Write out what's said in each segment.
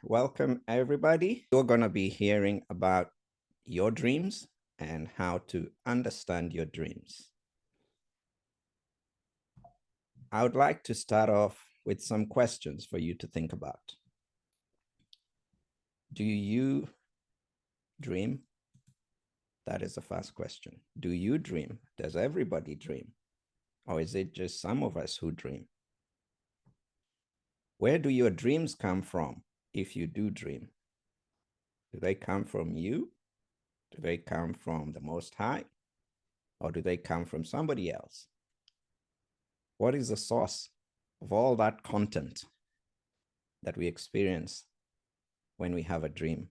Welcome, everybody. You're going to be hearing about your dreams and how to understand your dreams. I would like to start off with some questions for you to think about. Do you dream? That is the first question. Do you dream? Does everybody dream? Or is it just some of us who dream? Where do your dreams come from if you do dream? Do they come from you? Do they come from the Most High? Or do they come from somebody else? What is the source of all that content that we experience when we have a dream?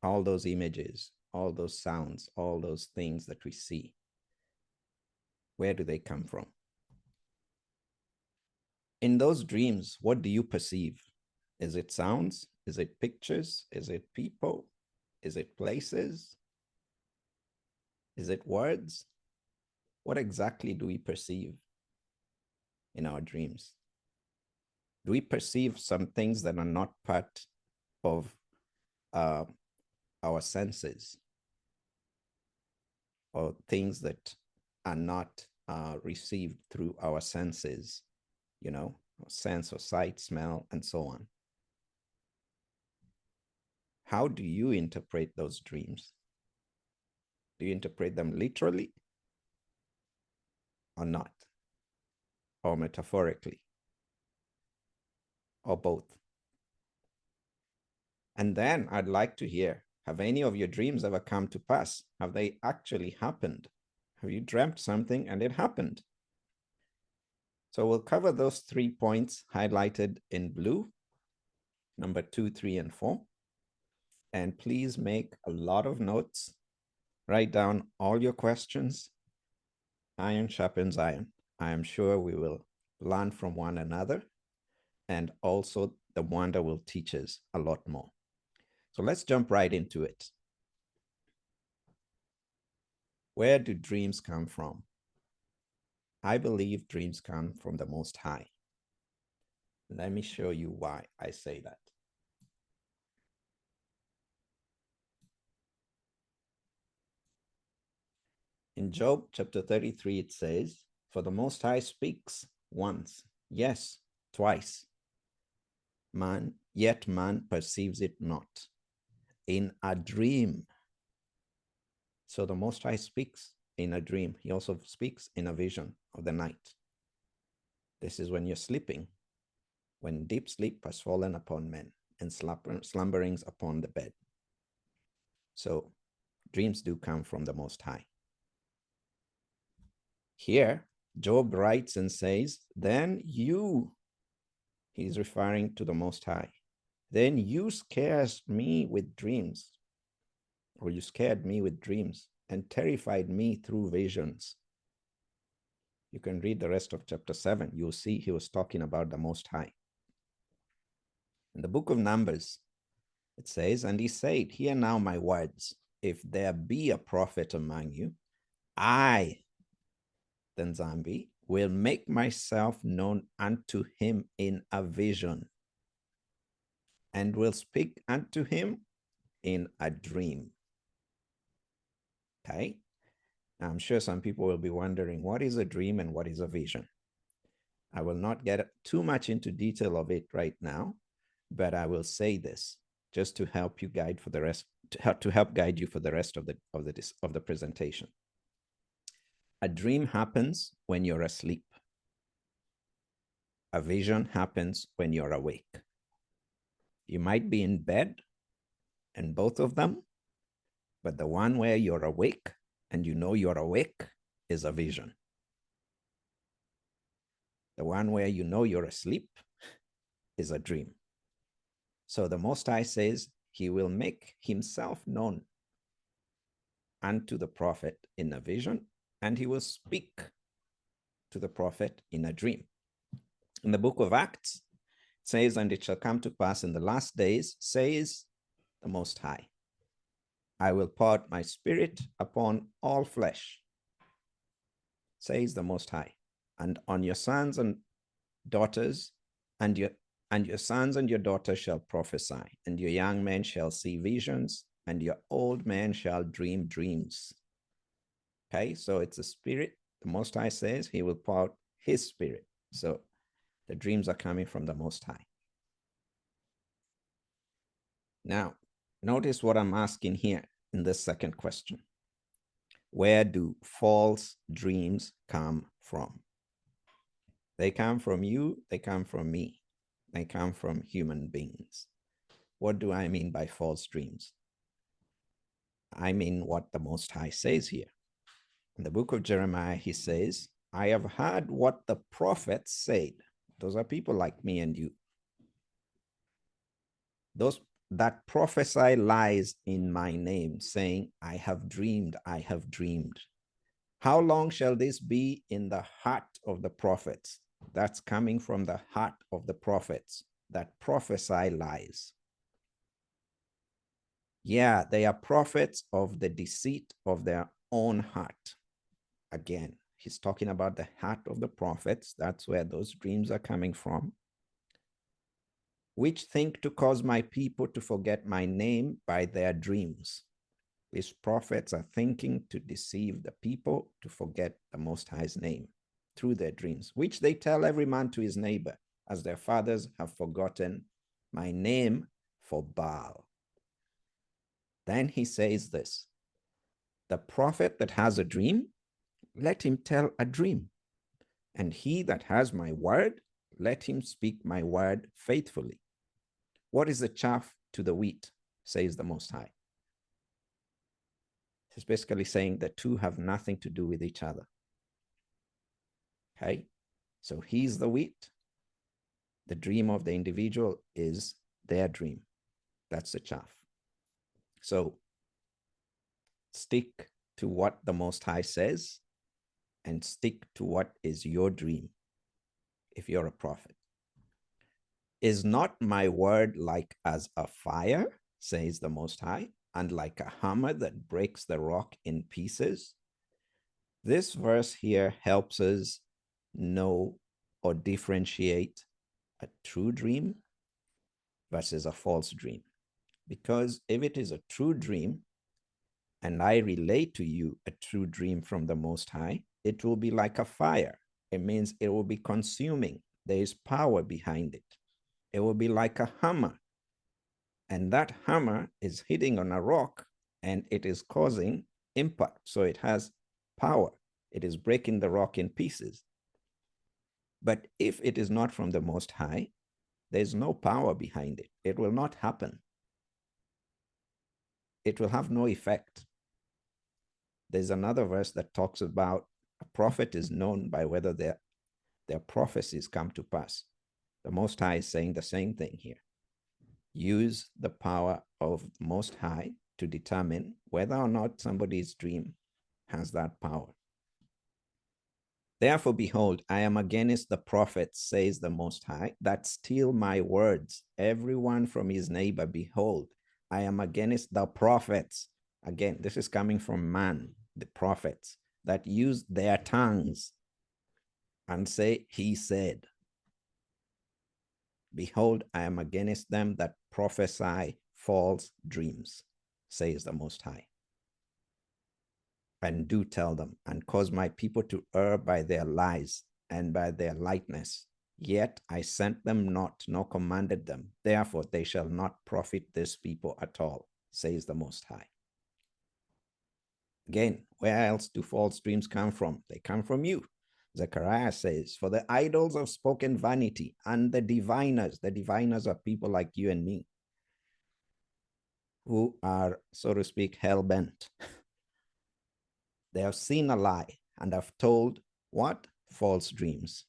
All those images, all those sounds, all those things that we see. Where do they come from? In those dreams, what do you perceive? Is it sounds? Is it pictures? Is it people? Is it places? Is it words? What exactly do we perceive in our dreams? Do we perceive some things that are not part of our senses, or things that are not received through our senses, sense of sight, smell, and so on? How do you interpret those dreams? Do you interpret them literally or not? Or metaphorically? Or both? And then I'd like to hear, have any of your dreams ever come to pass? Have they actually happened? Have you dreamt something and it happened? So we'll cover those 3 points highlighted in blue, number 2, 3, and 4. And please make a lot of notes. Write down all your questions. Iron sharpens iron. I am sure we will learn from one another, and also the wonder will teach us a lot more. So let's jump right into it. Where do dreams come from? I believe dreams come from the Most High. Let me show you why I say that. In Job chapter 33, it says, "For the Most High speaks once, yes, twice. Yet man perceives it not. In a dream." So the Most High speaks in a dream. He also speaks in a vision of the night. This is when you're sleeping, when deep sleep has fallen upon men and slumberings upon the bed. So dreams do come from the Most High. Here, Job writes and says, "Then you," he's referring to the Most High, "then you scared me with dreams, or you scared me with dreams and terrified me through visions." You can read the rest of chapter 7. You'll see he was talking about the Most High. In the book of Numbers, it says, "And he said, Hear now my words. If there be a prophet among you, I, Tanzania, will make myself known unto him in a vision, and will speak unto him in a dream." Okay? Now, I'm sure some people will be wondering, what is a dream and what is a vision? I will not get too much into detail of it right now, but I will say this just to help you guide for the rest, to help guide you for the rest of the presentation. A dream happens when you're asleep. A vision happens when you're awake. You might be in bed, and both of them, but the one where you're awake and you know you're awake is a vision. The one where you know you're asleep is a dream. So the Most High says he will make himself known unto the prophet in a vision, and he will speak to the prophet in a dream. In the book of Acts, it says, "And it shall come to pass in the last days, says the Most High, I will pour out my spirit upon all flesh, says the Most High, and on your sons and daughters and And your sons and your daughters shall prophesy, and your young men shall see visions, and your old men shall dream dreams. Okay, so it's a spirit. The Most High says he will pour out his spirit. So the dreams are coming from the Most High. Now, notice what I'm asking here in this second question. Where do false dreams come from? They come from you, they come from me, they come from human beings. What do I mean by false dreams? I mean what the Most High says here. In the book of Jeremiah, he says, I have heard what the prophets said. Those are people like me and you. Those that prophesy lies in my name, saying, I have dreamed, I have dreamed. How long shall this be in the heart of the prophets? That's coming from the heart of the prophets that prophesy lies. Yeah, they are prophets of the deceit of their own heart. Again, he's talking about the heart of the prophets. That's where those dreams are coming from. Which think to cause my people to forget my name by their dreams. These prophets are thinking to deceive the people to forget the Most High's name through their dreams, which they tell every man to his neighbor, as their fathers have forgotten my name for Baal. Then he says this, the prophet that has a dream, let him tell a dream. And he that has my word, let him speak my word faithfully. What is the chaff to the wheat, says the Most High? He's basically saying the two have nothing to do with each other. Okay, so he's the wheat. The dream of the individual is their dream. That's the chaff. So stick to what the Most High says and stick to what is your dream if you're a prophet. Is not my word like as a fire, says the Most High, and like a hammer that breaks the rock in pieces? This verse here helps us know or differentiate a true dream versus a false dream. Because if it is a true dream, and I relate to you a true dream from the Most High, it will be like a fire. It means it will be consuming. There is power behind it. It will be like a hammer. And that hammer is hitting on a rock and it is causing impact. So it has power. It is breaking the rock in pieces. But if it is not from the Most High, there's no power behind it. It will not happen. It will have no effect. There's another verse that talks about a prophet is known by whether their prophecies come to pass. The Most High is saying the same thing here. Use the power of the Most High to determine whether or not somebody's dream has that power. Therefore, behold, I am against the prophets, says the Most High, that steal my words, everyone from his neighbor. Behold, I am against the prophets. Again, this is coming from man, the prophets, that use their tongues and say, he said. Behold, I am against them that prophesy false dreams, says the Most High. And do tell them, and cause my people to err by their lies and by their lightness. Yet I sent them not, nor commanded them. Therefore they shall not profit this people at all, says the Most High. Again, where else do false dreams come from? They come from you. Zechariah says, for the idols have spoken vanity, and the diviners are people like you and me, who are, so to speak, hell-bent. They have seen a lie and have told what? False dreams.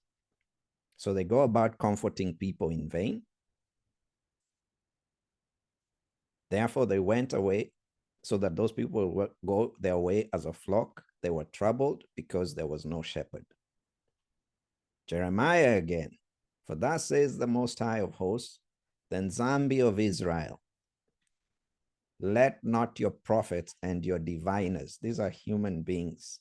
So they go about comforting people in vain. Therefore, they went away so that those people would go their way as a flock. They were troubled because there was no shepherd. Jeremiah again, for thus says the Most High of hosts, the Zambia of Israel, let not your prophets and your diviners, these are human beings,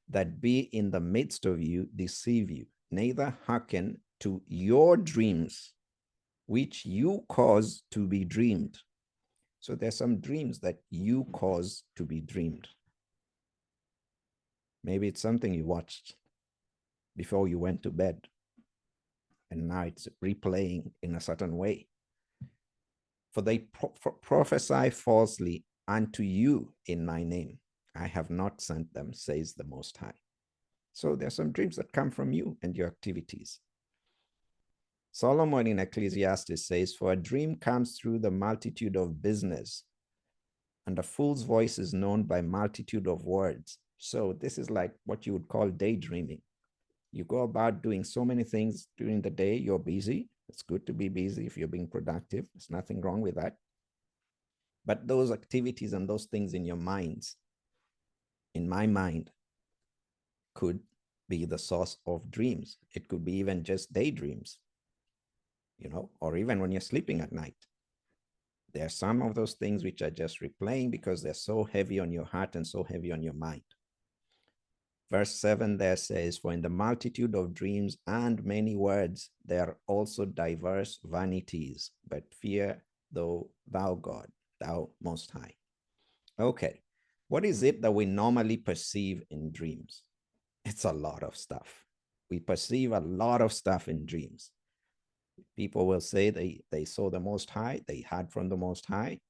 that be in the midst of you deceive you, neither hearken to your dreams, which you cause to be dreamed. So there's some dreams that you cause to be dreamed. Maybe it's something you watched before you went to bed, and now it's replaying in a certain way. For they prophesy falsely unto you in my name. I have not sent them, says the Most High. So there's some dreams that come from you and your activities. Solomon in Ecclesiastes says, for a dream comes through the multitude of business, and a fool's voice is known by multitude of words. So this is like what you would call daydreaming. You go about doing so many things during the day, you're busy. It's good to be busy if you're being productive. There's nothing wrong with that. But those activities and those things in your minds, in my mind, could be the source of dreams. It could be even just daydreams, or even when you're sleeping at night. There are some of those things which are just replaying because they're so heavy on your heart and so heavy on your mind. Verse 7 there says, for in the multitude of dreams and many words, there are also diverse vanities, but fear thou God, thou Most High. Okay, what is it that we normally perceive in dreams? It's a lot of stuff. We perceive a lot of stuff in dreams. People will say they saw the Most High, they heard from the Most High,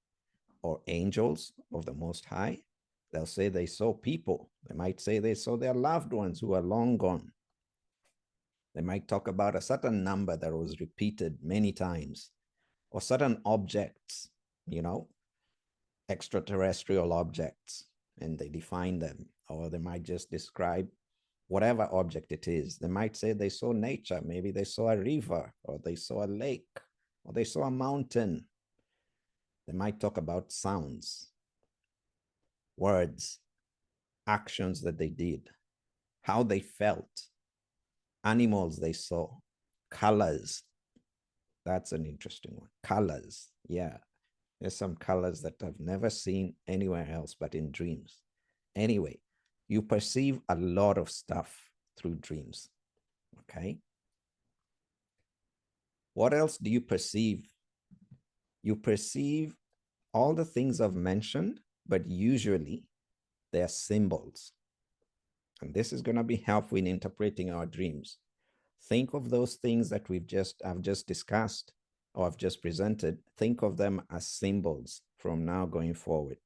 or angels of the Most High. They'll say they saw people. They might say they saw their loved ones who are long gone. They might talk about a certain number that was repeated many times, or certain objects, extraterrestrial objects, and they define them. Or they might just describe whatever object it is. They might say they saw nature. Maybe they saw a river, or they saw a lake, or they saw a mountain. They might talk about sounds, words, actions that they did, how they felt, animals they saw, colors. That's an interesting one. Colors. Yeah. There's some colors that I've never seen anywhere else but in dreams. Anyway, you perceive a lot of stuff through dreams. Okay. What else do you perceive? You perceive all the things I've mentioned, but usually they're symbols. And this is going to be helpful in interpreting our dreams. Think of those things that I've just discussed or I've just presented. Think of them as symbols from now going forward.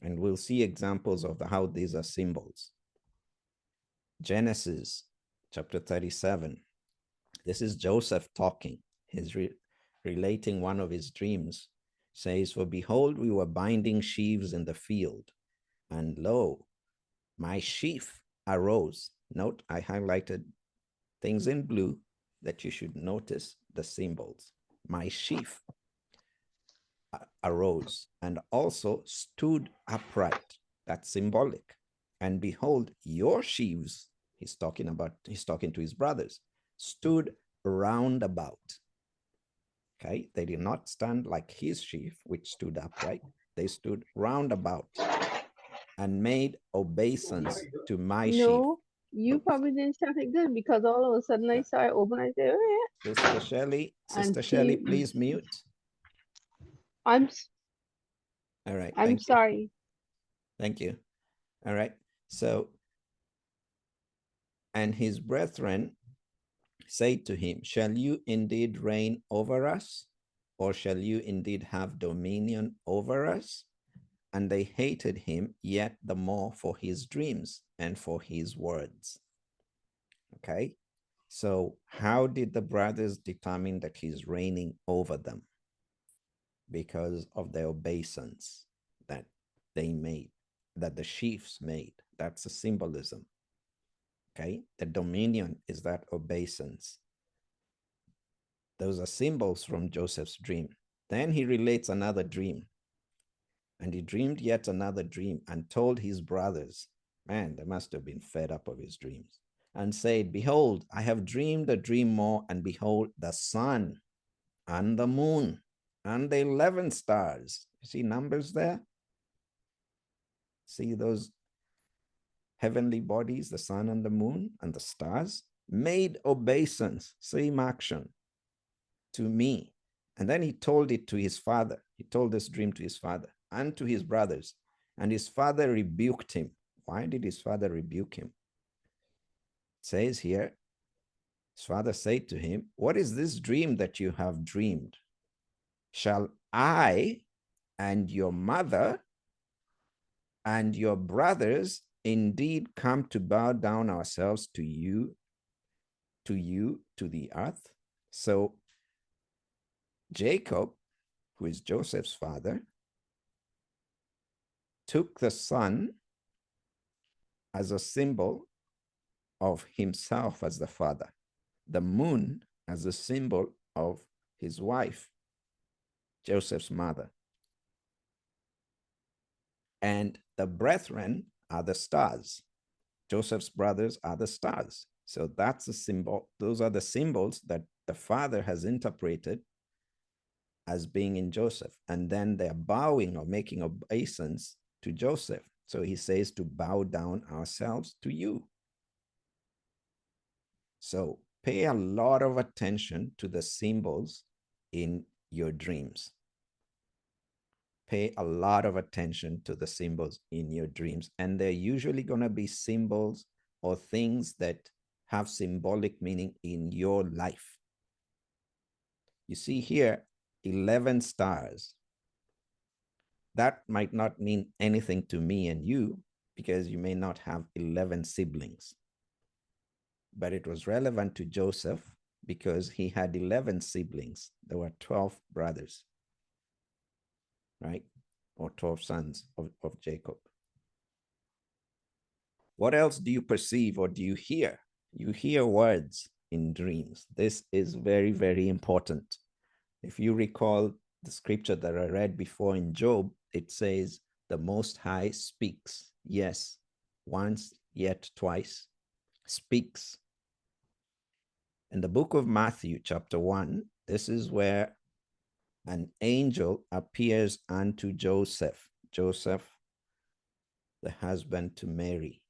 And we'll see examples of how these are symbols. Genesis chapter 37. This is Joseph talking. He's relating one of his dreams. Says, for behold, we were binding sheaves in the field, and lo, my sheaf arose. Note, I highlighted things in blue that you should notice the symbols. My sheaf arose and also stood upright. That's symbolic. And behold, your sheaves, he's talking to his brothers, stood round about. Okay, they did not stand like his sheaf, which stood upright. They stood round about and made obeisance to my sheaf. No, you probably didn't sound it good because all of a sudden I started opening. I said, oh yeah. Sister Shelley, please mute. I'm All right. I'm sorry. Thank you. All right. So, and his brethren said to him, shall you indeed reign over us? Or shall you indeed have dominion over us? And they hated him yet the more for his dreams and for his words. Okay. So how did the brothers determine that he's reigning over them? Because of the obeisance that they made, that the chiefs made. That's a symbolism. Okay. The dominion is that obeisance. Those are symbols from Joseph's dream. Then he relates another dream. And he dreamed yet another dream and told his brothers. Man, they must have been fed up of his dreams. And said, behold, I have dreamed a dream more, and behold, the sun and the moon and the 11 stars. You see numbers there? See those heavenly bodies, the sun and the moon and the stars, made obeisance, same action, to me. And then he told it to his father. He told this dream to his father and to his brothers. And his father rebuked him. Why did his father rebuke him? It says here, his father said to him, "What is this dream that you have dreamed? Shall I and your mother and your brothers indeed come to bow down ourselves to the earth?" So Jacob, who is Joseph's father, took the sun as a symbol of himself as the father, the moon as a symbol of his wife, Joseph's mother, and the brethren are the stars. Joseph's brothers are the stars. So that's a symbol. Those are the symbols that the father has interpreted as being in Joseph. And then they're bowing or making obeisance to Joseph. So he says to bow down ourselves to you. So pay a lot of attention to the symbols in your dreams. Pay a lot of attention to the symbols in your dreams. And they're usually going to be symbols or things that have symbolic meaning in your life. You see here, 11 stars. That might not mean anything to me and you because you may not have 11 siblings. But it was relevant to Joseph because he had 11 siblings. There were 12 brothers, right? Or 12 sons of Jacob. What else do you perceive or do you hear? You hear words in dreams. This is very, very important. If you recall the scripture that I read before in Job, it says, the Most High speaks. Yes, once, yet twice, speaks. In the book of Matthew, chapter 1, this is where an angel appears unto Joseph. Joseph, the husband to Mary,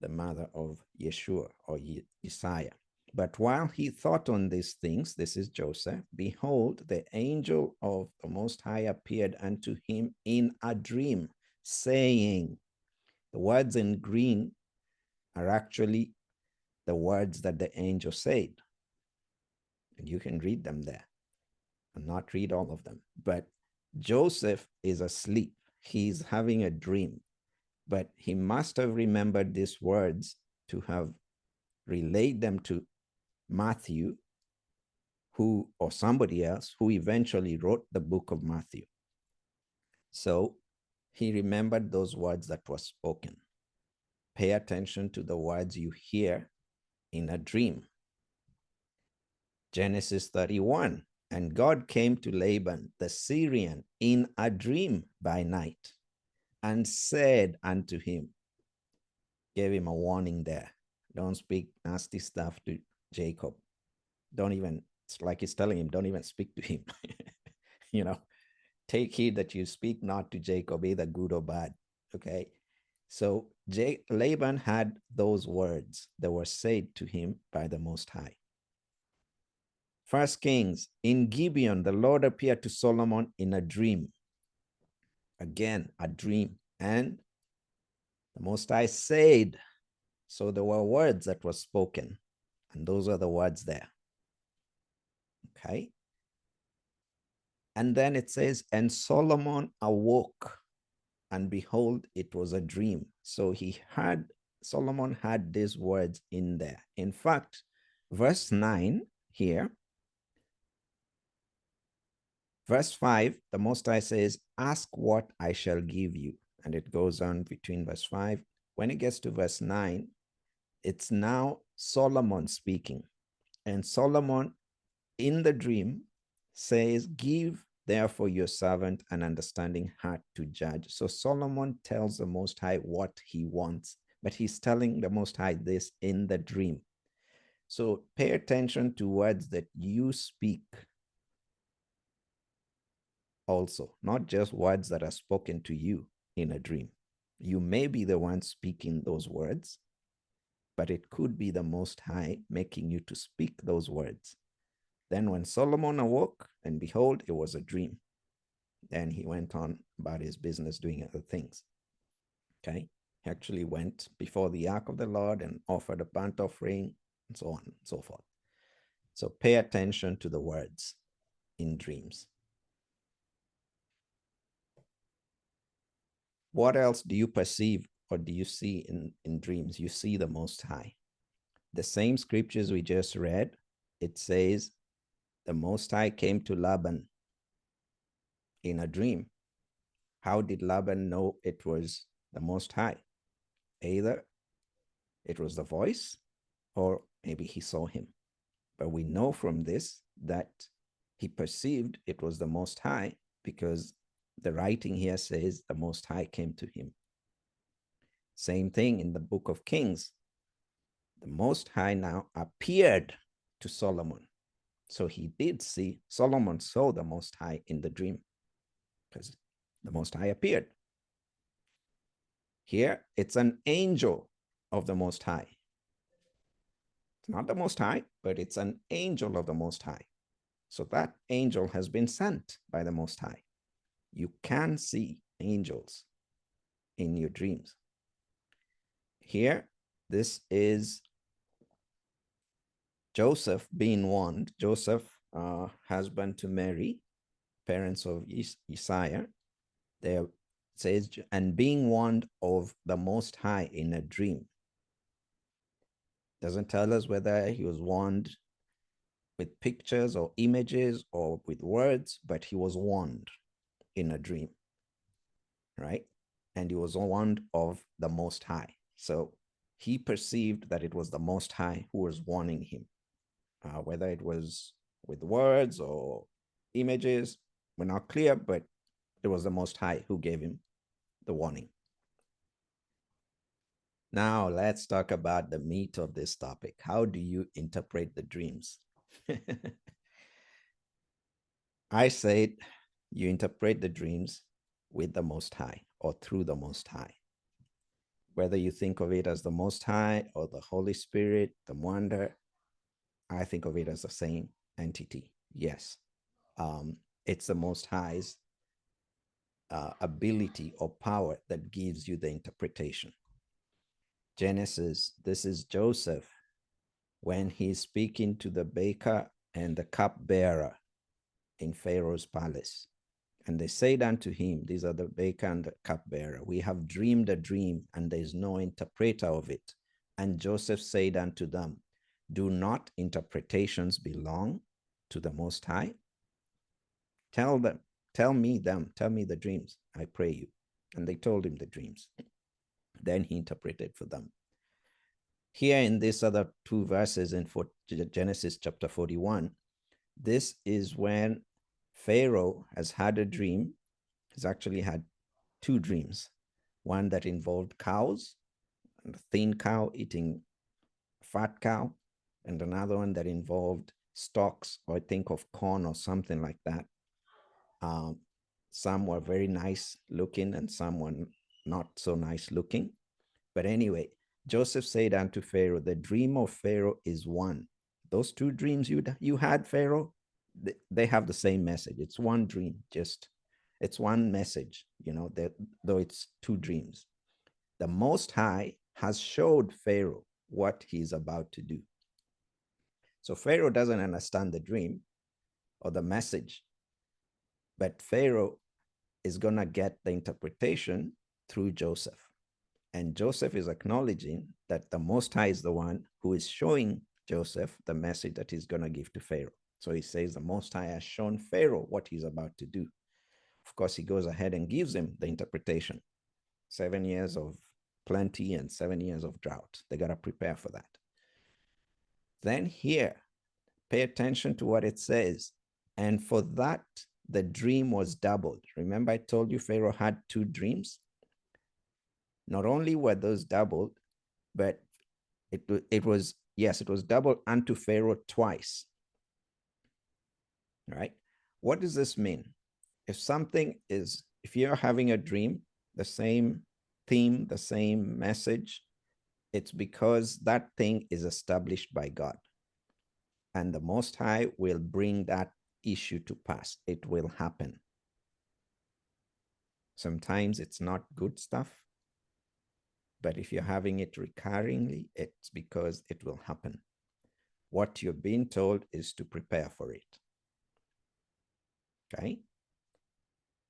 the mother of Yeshua or Isaiah. But while he thought on these things, this is Joseph, behold, the angel of the Most High appeared unto him in a dream, saying, the words in green are actually the words that the angel said. And you can read them there and not read all of them. But Joseph is asleep. He's having a dream, but he must have remembered these words to have relayed them to Matthew, who, or somebody else, who eventually wrote the book of Matthew. So he remembered those words that were spoken. Pay attention to the words you hear in a dream. Genesis 31, and God came to Laban the Syrian in a dream by night and said unto him, gave him a warning there. Don't speak nasty stuff to Jacob. Don't even, it's like he's telling him, don't even speak to him. You know, take heed that you speak not to Jacob, either good or bad. Okay. So Laban had those words that were said to him by the Most High. First Kings, in Gibeon, the Lord appeared to Solomon in a dream. Again, a dream. And the Most High said, so there were words that were spoken. And those are the words there. Okay. And then it says, and Solomon awoke, and behold, it was a dream. So Solomon had these words in there. In fact, verse 9 here, verse 5, the Most High says, ask what I shall give you. And it goes on between verse 5. When it gets to verse 9, it's now Solomon speaking. And Solomon in the dream says, give therefore your servant an understanding heart to judge. So Solomon tells the Most High what he wants, but he's telling the Most High this in the dream. So pay attention to words that you speak also, not just words that are spoken to you in a dream. You may be the one speaking those words, but it could be the Most High making you to speak those words. Then when Solomon awoke, and behold, it was a dream. Then he went on about his business doing other things. Okay. He actually went before the ark of the Lord and offered a burnt offering and so on and so forth. So pay attention to the words in dreams. What else do you perceive or do you see in dreams? You see the Most High. The same scriptures we just read, it says the Most High came to Laban in a dream. How did Laban know it was the Most High? Either it was the voice or maybe he saw him. But we know from this that he perceived it was the Most High because the writing here says the Most High came to him. Same thing in the book of Kings. The Most High now appeared to Solomon. So he did see, Solomon saw the Most High in the dream because the Most High appeared. Here, it's an angel of the Most High. It's not the Most High, but it's an angel of the Most High. So that angel has been sent by the Most High. You can see angels in your dreams. Here, this is Joseph being warned. Joseph, husband to Mary, parents of Isaiah. There says, and being warned of the Most High in a dream. Doesn't tell us whether he was warned with pictures or images or with words, but he was warned in a dream, right? And he was warned of the Most High. So he perceived that it was the Most High who was warning him. Whether it was with words or images, we're not clear, but it was the Most High who gave him the warning. Now, let's talk about the meat of this topic. How do you interpret the dreams? I said you interpret the dreams with the Most High or through the Most High. Whether you think of it as the Most High or the Holy Spirit, the Wonder, I think of it as the same entity. Yes, it's the Most High's ability or power that gives you the interpretation. Genesis, this is Joseph when he's speaking to the baker and the cupbearer in Pharaoh's palace. And they said unto him, these are the baker and the cupbearer, we have dreamed a dream, and there is no interpreter of it. And Joseph said unto them, do not interpretations belong to the Most High? Tell me the dreams, I pray you. And they told him the dreams. Then he interpreted for them. Here in these other two verses in Genesis chapter 41, this is when Pharaoh has had a dream. He's actually had two dreams. One that involved cows, a thin cow eating a fat cow, and another one that involved stalks, or I think of corn or something like that. Some were very nice looking and some were not so nice looking. But anyway, Joseph said unto Pharaoh, the dream of Pharaoh is one. Those two dreams you had, Pharaoh, they have the same message. It's one dream, it's one message, though it's two dreams. The Most High has showed Pharaoh what he's about to do. So Pharaoh doesn't understand the dream or the message, but Pharaoh is going to get the interpretation through Joseph. And Joseph is acknowledging that the Most High is the one who is showing Joseph the message that he's going to give to Pharaoh. So he says the Most High has shown Pharaoh what he's about to do. Of course, he goes ahead and gives him the interpretation. 7 years of plenty and 7 years of drought. They got to prepare for that. Then here, pay attention to what it says. And for that, the dream was doubled. Remember I told you Pharaoh had two dreams? Not only were those doubled, but it was doubled unto Pharaoh twice. Right? What does this mean? If you're having a dream, the same theme, the same message, it's because that thing is established by God. and the Most High will bring that issue to pass. It will happen. Sometimes it's not good stuff, but if you're having it recurringly, it's because it will happen. What you're being told is to prepare for it. Okay?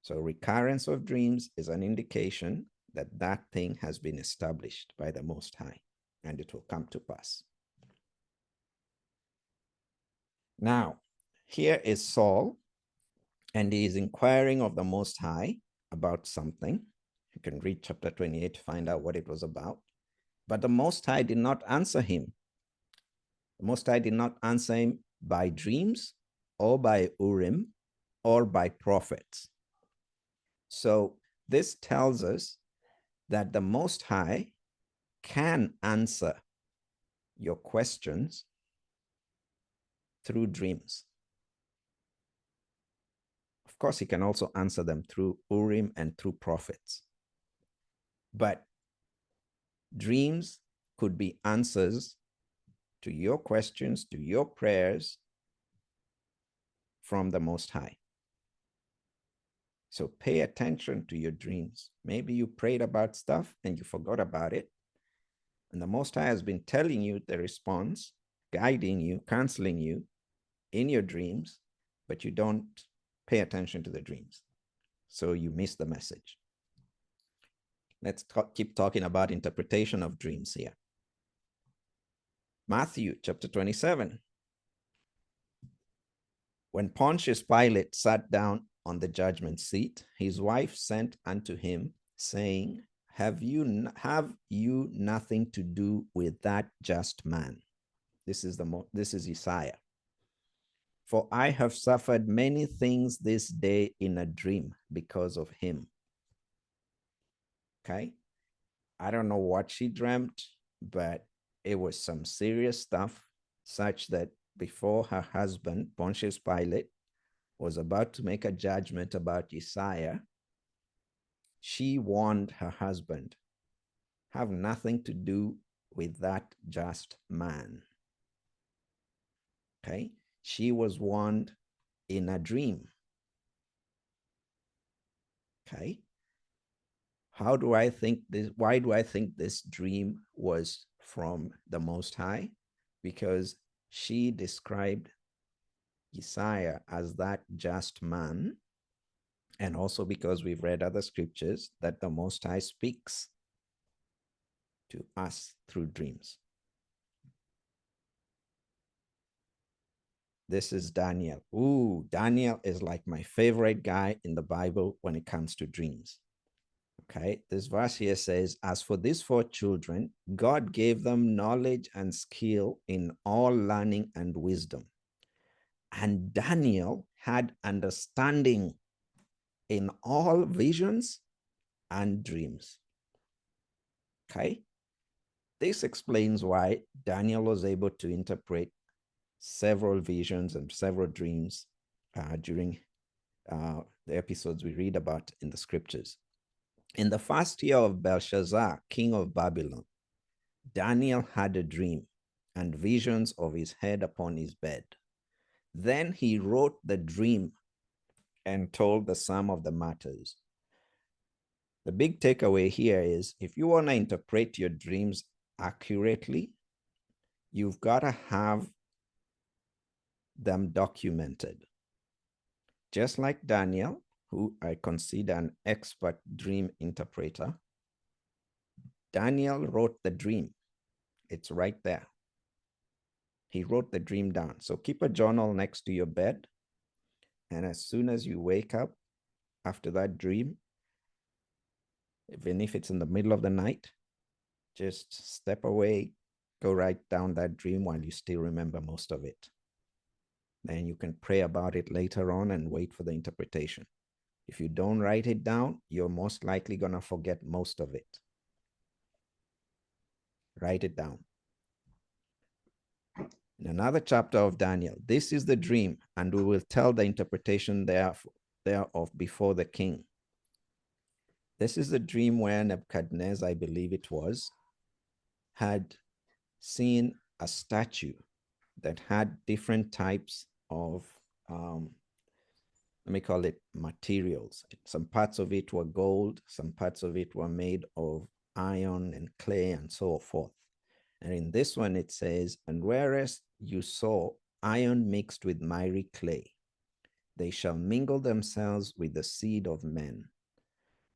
So recurrence of dreams is an indication that that thing has been established by the Most High, and it will come to pass. Now, here is Saul, and he is inquiring of the Most High about something. You can read chapter 28 to find out what it was about. But the Most High did not answer him. The Most High did not answer him by dreams or by Urim or by prophets. So this tells us that the Most High can answer your questions through dreams. Of course, he can also answer them through Urim and through prophets. But dreams could be answers to your questions, to your prayers from the Most High. So pay attention to your dreams. Maybe you prayed about stuff and you forgot about it. And the Most High has been telling you the response, guiding you, counseling you in your dreams, but you don't pay attention to the dreams. So you miss the message. Let's keep talking about interpretation of dreams here. Matthew chapter 27. When Pontius Pilate sat down on the judgment seat, his wife sent unto him, saying, Have you nothing to do with that just man? This is Isaiah. For I have suffered many things this day in a dream because of him. Okay. I don't know what she dreamt, but it was some serious stuff, such that before her husband, Pontius Pilate, was about to make a judgment about Isaiah, she warned her husband, have nothing to do with that just man. Okay. She was warned in a dream. Okay. How do I think this? Why do I think this dream was from the Most High? Because she described Isaiah as that just man, and also because we've read other scriptures that the Most High speaks to us through dreams. This is Daniel. Ooh, Daniel is like my favorite guy in the Bible when it comes to dreams. Okay, this verse here says, as for these 4 children, God gave them knowledge and skill in all learning and wisdom. And Daniel had understanding in all visions and dreams. Okay, this explains why Daniel was able to interpret several visions and several dreams during the episodes we read about in the scriptures. In the first year of Belshazzar, king of Babylon, Daniel had a dream and visions of his head upon his bed. Then he wrote the dream and told the sum of the matters. The big takeaway here is if you want to interpret your dreams accurately, you've got to have them documented. Just like Daniel, who I consider an expert dream interpreter, Daniel wrote the dream. It's right there. He wrote the dream down. So keep a journal next to your bed. And as soon as you wake up after that dream, even if it's in the middle of the night, just step away, go write down that dream while you still remember most of it. Then you can pray about it later on and wait for the interpretation. If you don't write it down, you're most likely going to forget most of it. Write it down. In another chapter of Daniel, this is the dream, and we will tell the interpretation thereof before the king. This is the dream where Nebuchadnezzar, I believe it was, had seen a statue that had different types of, let me call it materials. Some parts of it were gold, some parts of it were made of iron and clay and so forth. And in this one, it says, and whereas you saw iron mixed with miry clay, they shall mingle themselves with the seed of men,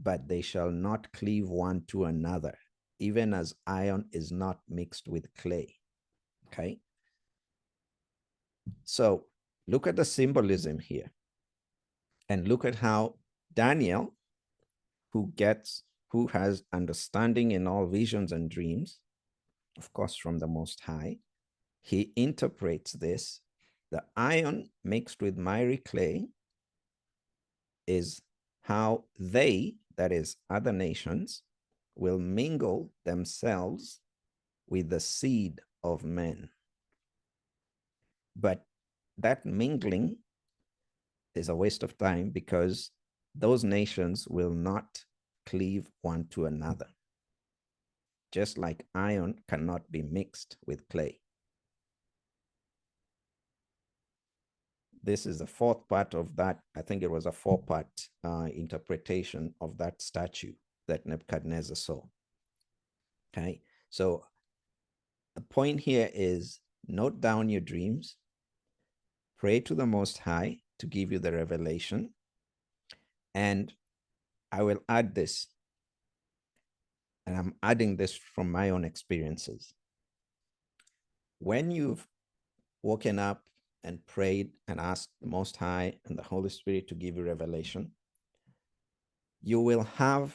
but they shall not cleave one to another, even as iron is not mixed with clay. Okay. So look at the symbolism here and look at how Daniel, who has understanding in all visions and dreams, of course, from the Most High, he interprets this. The iron mixed with miry clay is how they, that is, other nations, will mingle themselves with the seed of men. But that mingling is a waste of time because those nations will not cleave one to another. Just like iron cannot be mixed with clay. This is the fourth part of that. I think it was a four-part interpretation of that statue that Nebuchadnezzar saw. Okay, so the point here is note down your dreams, pray to the Most High to give you the revelation, and I will add this, and I'm adding this from my own experiences. When you've woken up and prayed and asked the Most High and the Holy Spirit to give you revelation, you will have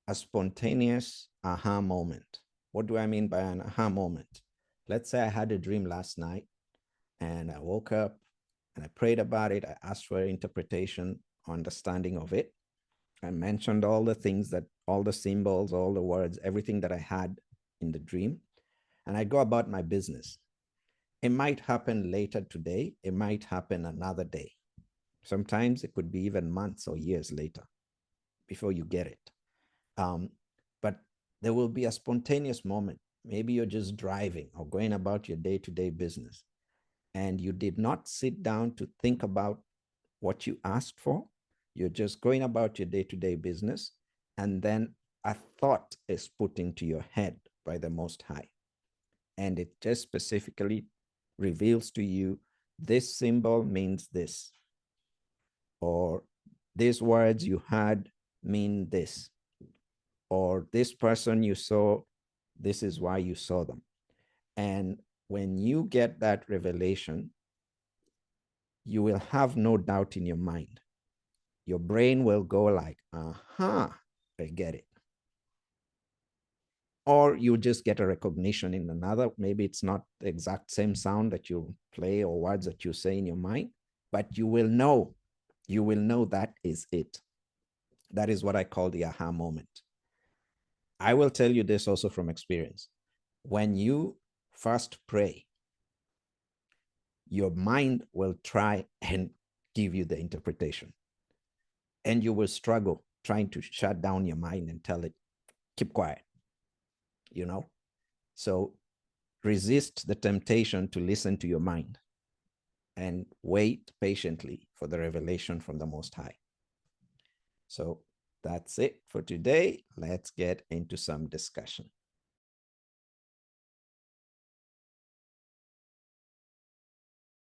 a spontaneous aha moment. What do I mean by an aha moment? Let's say I had a dream last night and I woke up and I prayed about it. I asked for interpretation, understanding of it. I mentioned all the things that, all the symbols, all the words, everything that I had in the dream, and I go about my business. It might happen later today. It might happen another day. Sometimes it could be even months or years later before you get it. But there will be a spontaneous moment. Maybe you're just driving or going about your day-to-day business, and you did not sit down to think about what you asked for. You're just going about your day-to-day business, and then a thought is put into your head by the Most High. And it just specifically reveals to you, this symbol means this, or these words you had mean this, or this person you saw, this is why you saw them. And when you get that revelation, you will have no doubt in your mind. Your brain will go like, aha, I get it. Or you just get a recognition in another. Maybe it's not the exact same sound that you play or words that you say in your mind, but you will know that is it. That is what I call the aha moment. I will tell you this also from experience. When you first pray, your mind will try and give you the interpretation. And you will struggle trying to shut down your mind and tell it, keep quiet, you know? So resist the temptation to listen to your mind and wait patiently for the revelation from the Most High. So that's it for today. Let's get into some discussion.